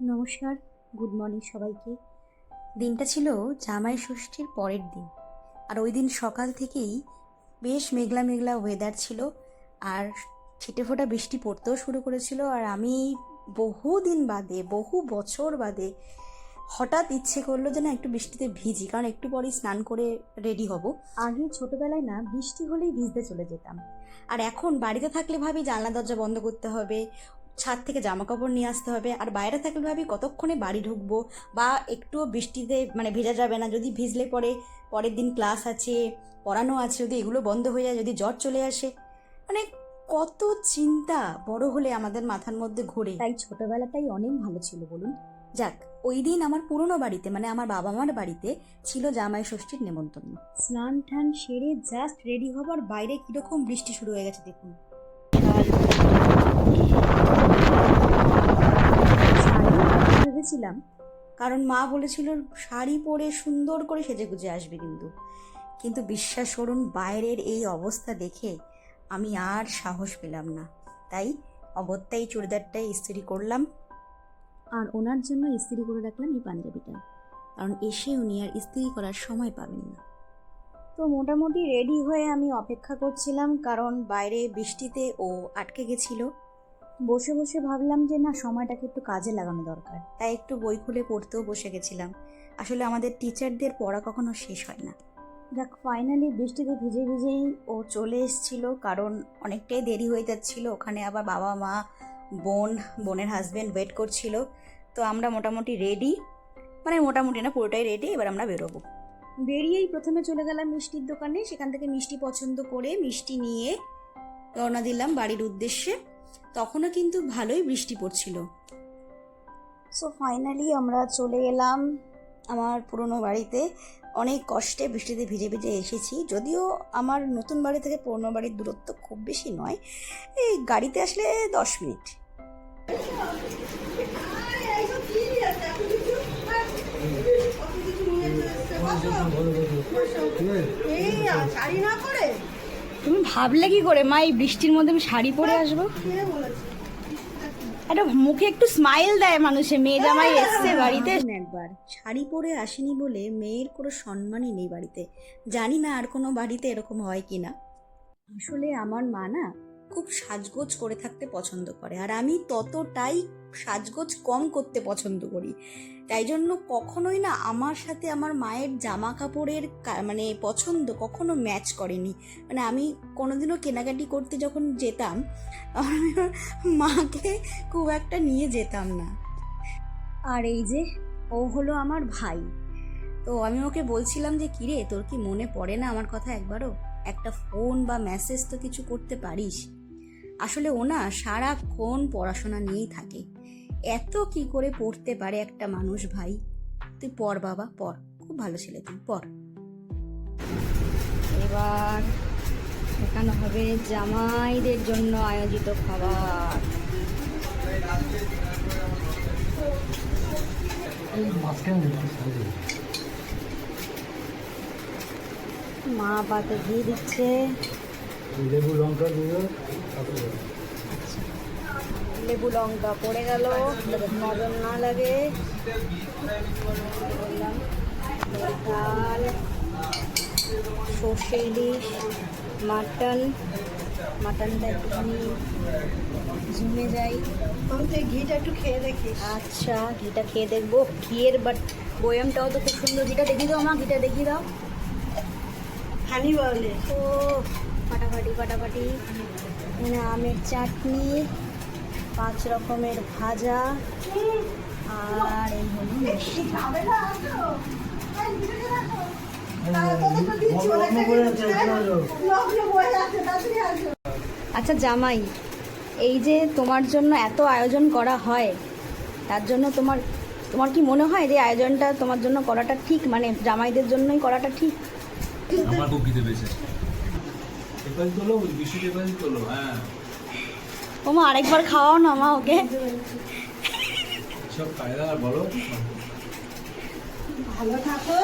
নমস্কার, good morning সবাইকে। দিনটা ছিল জামাই ষষ্ঠীর পরের দিন। আর ওই দিন সকাল থেকেই বেশ মেঘলা মেঘলা ওয়েদার ছিল, আর ছিটেফোঁটা বৃষ্টি পড়তেও শুরু করেছিল। আর আমি বহু বছর বাদে হঠাৎ ইচ্ছে করলো যে না একটু বৃষ্টিতে ভিজি, কারণ একটু পরেই স্নান করে রেডি হব। আগে ছোটোবেলায় না বৃষ্টি হলেই ভিজতে চলে যেতাম, আর এখন বাড়িতে থাকলে ভাবি জানলা দরজা বন্ধ করতে হবে, ছাদ থেকে জামা কাপড় নিয়ে আসতে হবে। আর বাইরে থাকলে ভাবি কতক্ষণে বাড়ি ঢুকবো, বা একটুও বৃষ্টিতে ভেজা যাবে না, যদি ভিজলে পরের দিন ক্লাস আছে, পড়ানো আছে, যদি এগুলো বন্ধ হয়ে যায়, যদি জ্বর চলে আসে, কত চিন্তা বড় হলে আমাদের মাথার মধ্যে ঘোরে। তাই ছোটবেলাটাই অনেক ভালো ছিল বলুন। যাক, ওই দিন আমার পুরনো বাড়িতে আমার বাবা মার বাড়িতে ছিল জামাই ষষ্ঠীর নেমন্তন্ন। স্নান টান সেরে জাস্ট রেডি হবার বাইরে কিরকম বৃষ্টি শুরু হয়ে গেছে দেখুন। ভেবেছিলাম, কারণ মা বলেছিল শাড়ি পরে সুন্দর করে সেজেগুজে আসবে, কিন্তু বিশ্বাস করুন বাইরের এই অবস্থা দেখে আমি আর সাহস পেলাম না। তাই অগত্যাই চুড়িদারটাই ইস্ত্রি করলাম, আর ওনার জন্য ইস্ত্রি করে রাখলাম এই পাঞ্জাবিটা, কারণ এসে উনি আর ইস্ত্রি করার সময় পাবেন না। তো মোটামুটি রেডি হয়ে আমি অপেক্ষা করছিলাম, কারণ বাইরে বৃষ্টিতে ও আটকে গেছিল। বসে বসে ভাবলাম যে না, সময়টাকে একটু কাজে লাগানো দরকার, তাই একটু বই খুলে পড়তেও বসে গেছিলাম। আসলে আমাদের টিচারদের পড়া কখনো শেষ হয় না। যাক, ফাইনালি বৃষ্টিতে ভিজে ভিজেই ও চলে এসেছিল, কারণ অনেকটাই দেরি হয়ে যাচ্ছিল। ওখানে আবার বাবা মা বোনের হাজব্যান্ড ওয়েট করছিল। তো আমরা মোটামুটি রেডি, মোটামুটি না, পুরোটাই রেডি। এবার আমরা বেরোবো। বেরিয়েই প্রথমে চলে গেলাম মিষ্টির দোকানে, সেখান থেকে মিষ্টি পছন্দ করে মিষ্টি নিয়ে রওনা দিলাম বাড়ির উদ্দেশ্যে। তখনও কিন্তু ভালোই বৃষ্টি পড়ছিল। সো ফাইনালি আমরা চলে এলাম আমার পুরনো বাড়িতে। অনেক কষ্টে বৃষ্টিতে ভিজে ভিজে এসেছি, যদিও আমার নতুন বাড়ি থেকে পুরনো বাড়ির দূরত্ব খুব বেশি নয়, এই গাড়িতে আসলে 10 মিনিট। তুমি ভাবলে কি করে মা এই বৃষ্টির মধ্যে আমি শাড়ি পরে আসবো? একটা মুখে একটু স্মাইল দেয় মানুষে, মেয়ে জামাই এসছে বাড়িতে। একবার শাড়ি পরে আসেনি বলে মেয়ের কোনো সম্মানই নেই বাড়িতে। জানি না আর কোনো বাড়িতে এরকম হয় কি না। আসলে আমার মা না খুব সাজগোজ করে থাকতে পছন্দ করে, আর আমি ততটাই সাজগোজ কম করতে পছন্দ করি। তাই জন্য কখনোই না আমার সাথে আমার মায়ের জামা কাপড়ের পছন্দ কখনো ম্যাচ করেনি। আমি কোনোদিনও কেনাকাটি করতে যখন যেতাম, মাকে খুব একটা নিয়ে যেতাম না। আর এই যে ও হলো আমার ভাই। তো আমি ওকে বলছিলাম যে কিরে, তোর কি মনে পড়ে না আমার কথা একবারও? একটা ফোন বা মেসেজ তো কিছু করতে পারিস। আসলে ও না সারাক্ষণ পড়াশোনা নিয়েই থাকে। এত কি করে পড়তে পারে একটা মানুষ? ভাই তুই পড় বাবা, পড়, খুব ভালো ছেলে তুই, পড়। এবার দেখানো হবে জামাইদের জন্য আয়োজিত খাবার। মা পাতে ঘি দিচ্ছে, লেবু লঙ্কা দিয়ে, লেবু লঙ্কা পড়ে গেল, নজর না লাগে। বললাম ডাল, সর্ষে ইলিশ, মাটনটা একটুখানি ঝুমে যাই। ঘিটা একটু খেয়ে দেখি। আচ্ছা, ঘিটা খেয়ে দেখবো। ঘিয়ের বয়ামটাও তো খুব সুন্দর। ঘিটা দেখিয়ে দাও মা, ঘিটা দেখিয়ে দাও। হানি বলে ও, ফাটাফাটি। এখানে আমের চাটনি, 5 রকমের ভাজা, আর এই হলো মিষ্টি। আচ্ছা জামাই, এই যে তোমার জন্য এত আয়োজন করা হয়, তার জন্য তোমার কি মনে হয় যে আয়োজনটা তোমার জন্য করাটা ঠিক, জামাইদের জন্যই করাটা ঠিক? আমার খুব খিদে পেয়েছে। এপাল তোলো, বিশু এপাল তোলো। হ্যাঁ ও মা, আরেকবার খাওয়াও না মা ওকে। সব কায়দা আর বলো। ভালো থাকো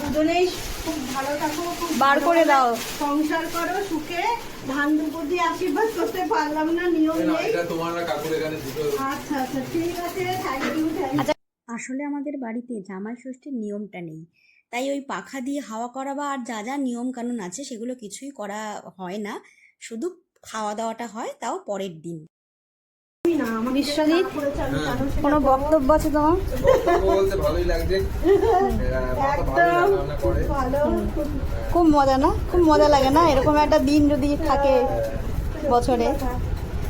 দুজনেই, খুব ভালো থাকো, খুব বার করে দাও। সংসার করো সুখে। ধান দুপুর দিয়ে আশীর্বাদ করতে পারলাম না, নিয়ম নেই। এটা তোমার না কাকুর এখানে দুটো। আচ্ছা আচ্ছা ঠিক আছে, থ্যাংক ইউ থ্যাংক ইউ। আসলে আমাদের বাড়িতে জামাই ষষ্ঠীর নিয়মটা নেই, তাই ওই পাখা দিয়ে হাওয়া করা বা আর যা যা নিয়ম কানুন আছে সেগুলো কিছুই করা হয় না, শুধু খাওয়া দাওয়াটা হয়, তাও পরের দিন। বিশ্বজিৎ, কোনো বক্তব্য আছে তোমার? বলতে ভালোই লাগছে। একদম ভালো। খুব মজা না? খুব মজা লাগে না এরকম একটা দিন যদি থাকে বছরে?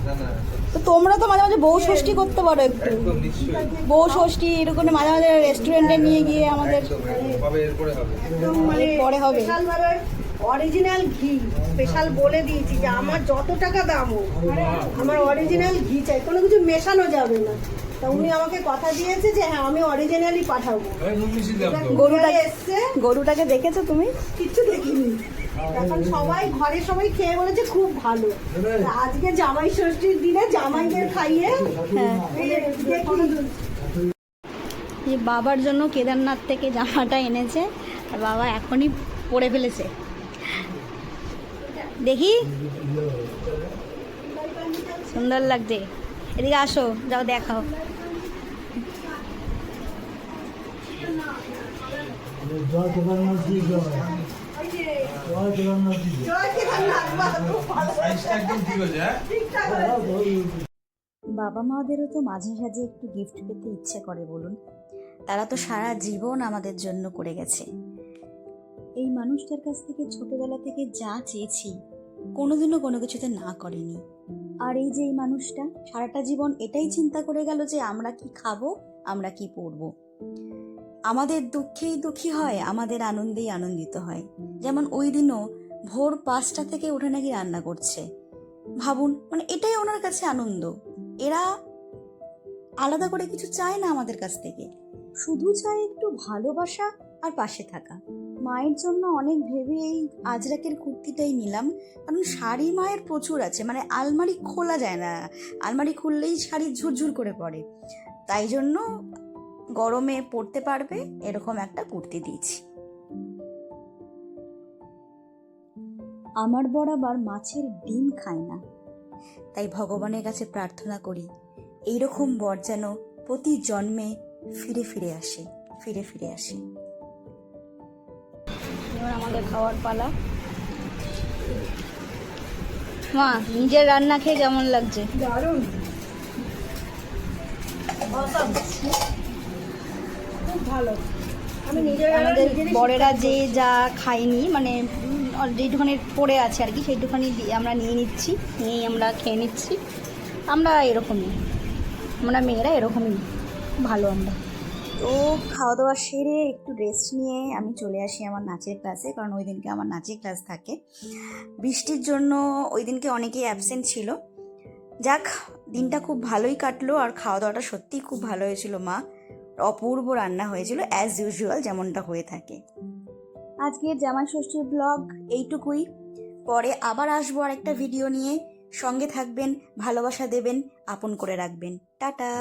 না না, তো তোমরা তো মাঝে মাঝে বউ ষষ্ঠী করতে পারো একটু। একদম নিশ্চয়ই। বউ ষষ্ঠী এরকম মাঝে মাঝে রেস্টুরেন্টে নিয়ে গিয়ে আমাদের একদম হবে, এরপরে হবে। একদম মানে পরে হবে। স্পেশাল ভাবে অরিজিনাল ঘি স্পেশাল বলে দিয়েছি যে আমার যত টাকা দাম হোক আমার অরিজিনাল ঘি চাই, কোনো কিছু মেশানো যাবে না। তা উনি আমাকে কথা দিয়েছে যে হ্যাঁ আমি অরিজিনালি পাঠাবো। এই নুন মিশিয়ে দাও তো। গরুটাকে এসছে, গরুটাকে দেখেছো তুমি? কিচ্ছু দেখিনি। এখন সবাই ঘরে সবাই খেয়ে বলেছে খুব ভালো। তা আজকে জামাই ষষ্ঠীর দিনে জামাইদের খাইয়ে হ্যাঁ। দেখি। যে বাবার জন্য কেদারনাথ থেকে জামাটা এনেছে আর বাবা এখনই পরে ফেলেছে। দেখি, সুন্দর লাগছে। এদিকে আসো, যাও দেখাও। জয় কেদারনাথ জি জয়। জয় কেদারনাথ জি জয়। জয় কেদারনাথ, বাহ, খুব ভালো। সাইজটা একদম ঠিক আছে, হ্যাঁ? ঠিকঠাক হয়েছে। বাবা মাদেরও তো মাঝে সাঝে একটু গিফট পেতে ইচ্ছে করে বলুন। তারা তো সারা জীবন আমাদের জন্য করে গেছে। এই মানুষটার কাছ থেকে ছোটবেলা থেকে যা চেয়েছি কোনোদিনও কোনো কিছুতে না করেনি। আর এই যে এই মানুষটা সারাটা জীবন এটাই চিন্তা করে গেল যে আমরা কি খাবো, আমরা কি পরবো। আমাদের দুঃখেই দুঃখী হয়, আমাদের আনন্দেই আনন্দিত হয়। যেমন ওই দিনও ভোর 5টা থেকে উঠে নাকি রান্না করছে। ভাবুন, মানে এটাই ওনার কাছে আনন্দ। এরা আলাদা করে কিছু চায় না আমাদের কাছ থেকে, শুধু চায় একটু ভালোবাসা আর পাশে থাকা। মায়ের জন্য অনেক ভেবে এই আজরাকের কুর্তিটাই নিলাম, কারণ শাড়ি মায়ের প্রচুর আছে, মানে আলমারি খোলা যায় না, আলমারি খুললেই শাড়ি ঝুরঝুর করে পড়ে, তাই জন্য গরমে পরতে পারবে এরকম একটা কুর্তি দিয়েছি। আমার বর আবার মাছের ডিম খায় না, তাই ভগবানের কাছে প্রার্থনা করি এইরকম বর যেন প্রতি জন্মে ফিরে ফিরে আসে, ফিরে ফিরে আসে। এবার আমাদের খাওয়ার পালা। মা, নিজের রান্না খেয়ে কেমন লাগছে? দারুণ, খুব ভালো। আমি নিজের আমাদের বরেরা যে যা খাইনি, মানে যেটুখানি পড়ে আছে আর কি, সেইটুখানি আমরা নিয়ে নিচ্ছি, নিয়েই আমরা খেয়ে নিচ্ছি। আমরা এরকমই, আমরা মেয়েরা এরকমই ভালো। আমরা তো খাওয়া দাওয়া সেরে একটু রেস্ট নিয়ে আমি চলে আসি আমার নাচের ক্লাসে, কারণ ওই দিনকে আমার নাচের ক্লাস থাকে। বৃষ্টির জন্য ওই দিনকে অনেকেই অ্যাবসেন্ট ছিল। যাক, দিনটা খুব ভালোই কাটলো আর খাওয়া দাওয়াটা সত্যিই খুব ভালো হয়েছিল। মা অপূর্ব রান্না হয়েছিল, অ্যাজ ইউজুয়াল যেমনটা হয়ে থাকে। আজকের জামাই ষষ্ঠীর ব্লগ এইটুকুই। পরে আবার আসবো আর একটা ভিডিও নিয়ে। সঙ্গে থাকবেন, ভালোবাসা দেবেন, আপন করে রাখবেন। টাটা।